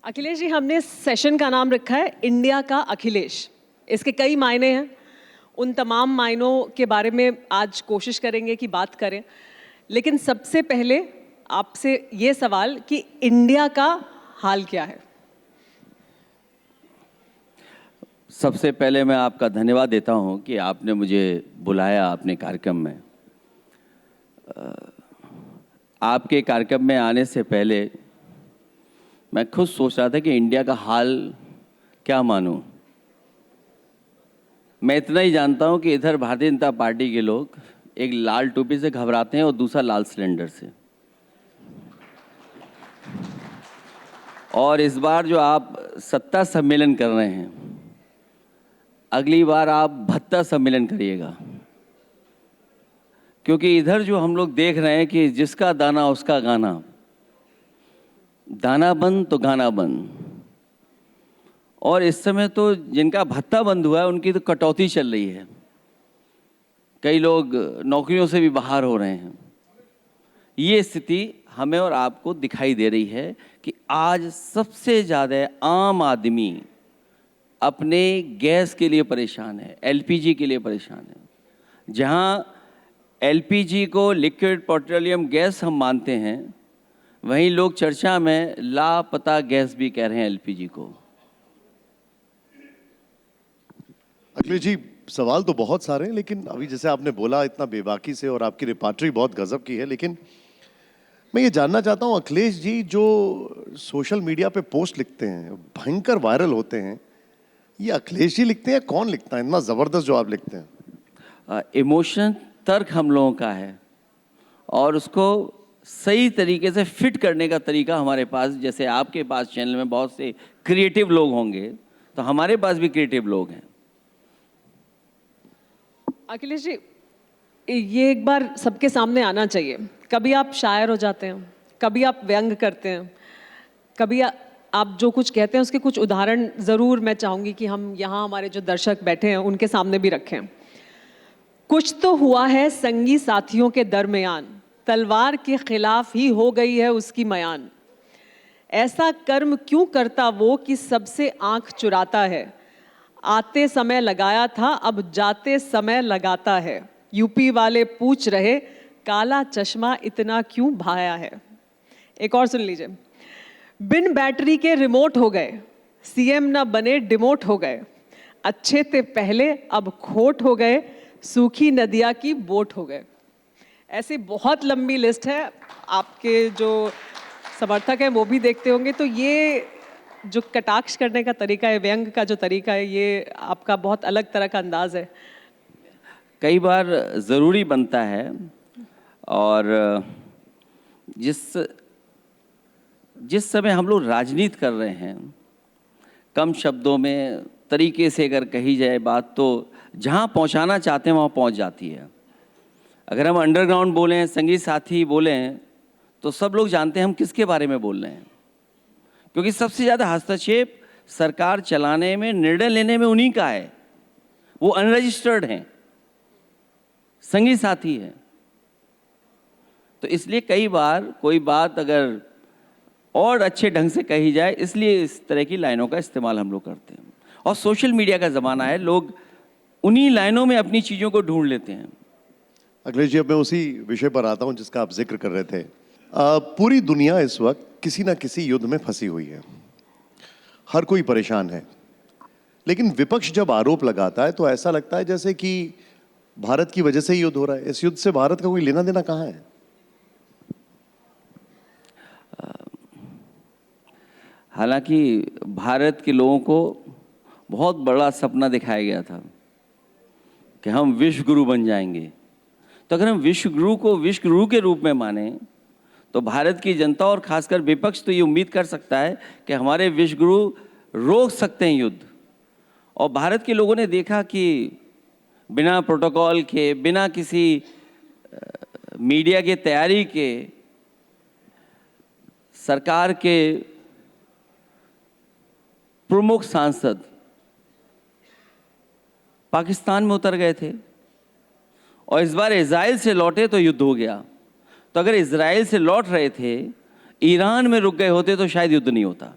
अखिलेश जी, हमने इस सेशन का नाम रखा है इंडिया का अखिलेश। इसके कई मायने हैं। उन तमाम मायनों के बारे में आज कोशिश करेंगे कि बात करें, लेकिन सबसे पहले आपसे ये सवाल कि इंडिया का हाल क्या है। सबसे पहले मैं आपका धन्यवाद देता हूं कि आपने मुझे बुलाया अपने कार्यक्रम में। आपके कार्यक्रम में आने से पहले मैं खुद सोच रहा था कि इंडिया का हाल क्या मानूं। मैं इतना ही जानता हूं कि इधर भारतीय जनता पार्टी के लोग एक लाल टोपी से घबराते हैं और दूसरा लाल सिलेंडर से। और इस बार जो आप सत्ता सम्मेलन कर रहे हैं, अगली बार आप भत्ता सम्मेलन करिएगा, क्योंकि इधर जो हम लोग देख रहे हैं कि जिसका दाना उसका गाना, दाना बंद तो गाना बंद। और इस समय तो जिनका भत्ता बंद हुआ है उनकी तो कटौती चल रही है। कई लोग नौकरियों से भी बाहर हो रहे हैं। ये स्थिति हमें और आपको दिखाई दे रही है कि आज सबसे ज़्यादा आम आदमी अपने गैस के लिए परेशान है, एलपीजी के लिए परेशान है। जहाँ एलपीजी को लिक्विड पेट्रोलियम गैस हम मानते हैं, वहीं लोग चर्चा में लापता गैस भी कह रहे हैं एलपीजी को। अखिलेश जी, सवाल तो बहुत सारे हैं, लेकिन अभी जैसे आपने बोला इतना बेबाकी से और आपकी रिपार्टरी बहुत गजब की है, लेकिन मैं ये जानना चाहता हूँ अखिलेश जी, जो सोशल मीडिया पे पोस्ट लिखते हैं भयंकर वायरल होते हैं, ये अखिलेश जी लिखते हैं, कौन लिखता है इतना जबरदस्त जो आप लिखते हैं? इमोशन तर्क हम लोगों का है और उसको सही तरीके से फिट करने का तरीका हमारे पास, जैसे आपके पास चैनल में बहुत से क्रिएटिव लोग होंगे, तो हमारे पास भी क्रिएटिव लोग हैं। अखिलेश जी, ये एक बार सबके सामने आना चाहिए। कभी आप शायर हो जाते हैं, कभी आप व्यंग करते हैं, कभी आप जो कुछ कहते हैं उसके कुछ उदाहरण ज़रूर मैं चाहूँगी कि हम यहाँ हमारे जो दर्शक बैठे हैं उनके सामने भी रखें। कुछ तो हुआ है संगी साथियों के दरमियान, तलवार के खिलाफ ही हो गई है उसकी मयान। ऐसा कर्म क्यों करता वो कि सबसे आंख चुराता है। आते समय लगाया था अब जाते समय लगाता है। यूपी वाले पूछ रहे काला चश्मा इतना क्यों भाया है। एक और सुन लीजिए। बिन बैटरी के रिमोट हो गए, सीएम ना बने डिमोट हो गए। अच्छे थे पहले अब खोट हो गए, सूखी नदिया की बोट हो गए। ऐसी बहुत लंबी लिस्ट है। आपके जो समर्थक हैं वो भी देखते होंगे। तो ये जो कटाक्ष करने का तरीका है, व्यंग का जो तरीका है, ये आपका बहुत अलग तरह का अंदाज है। कई बार ज़रूरी बनता है, और जिस समय हम लोग राजनीति कर रहे हैं, कम शब्दों में तरीके से अगर कही जाए बात, तो जहाँ पहुँचाना चाहते हैं वहाँ पहुँच जाती है। अगर हम अंडरग्राउंड बोलें, संगी साथी बोलें, तो सब लोग जानते हैं हम किसके बारे में बोल रहे हैं, क्योंकि सबसे ज़्यादा हस्तक्षेप सरकार चलाने में, निर्णय लेने में उन्हीं का है। वो अनरजिस्टर्ड हैं, संगी साथी हैं। तो इसलिए कई बार कोई बात अगर और अच्छे ढंग से कही जाए, इसलिए इस तरह की लाइनों का इस्तेमाल हम लोग करते हैं। और सोशल मीडिया का ज़माना है, लोग उन्हीं लाइनों में अपनी चीज़ों को ढूंढ लेते हैं। अखिलेश जी, अब मैं उसी विषय पर आता हूँ जिसका आप जिक्र कर रहे थे। पूरी दुनिया इस वक्त किसी ना किसी युद्ध में फंसी हुई है, हर कोई परेशान है, लेकिन विपक्ष जब आरोप लगाता है तो ऐसा लगता है जैसे कि भारत की वजह से ही युद्ध हो रहा है। इस युद्ध से भारत का कोई लेना देना कहाँ है? हालांकि भारत के लोगों को बहुत बड़ा सपना दिखाया गया था कि हम विश्व गुरु बन जाएंगे। तो अगर हम विश्व गुरु को विश्व गुरु के रूप में माने, तो भारत की जनता और खासकर विपक्ष तो ये उम्मीद कर सकता है कि हमारे विश्व गुरु रोक सकते हैं युद्ध। और भारत के लोगों ने देखा कि बिना प्रोटोकॉल के, बिना किसी मीडिया की तैयारी के, सरकार के प्रमुख सांसद पाकिस्तान में उतर गए थे, और इस बार इजराइल से लौटे तो युद्ध हो गया। तो अगर इजराइल से लौट रहे थे, ईरान में रुक गए होते तो शायद युद्ध नहीं होता।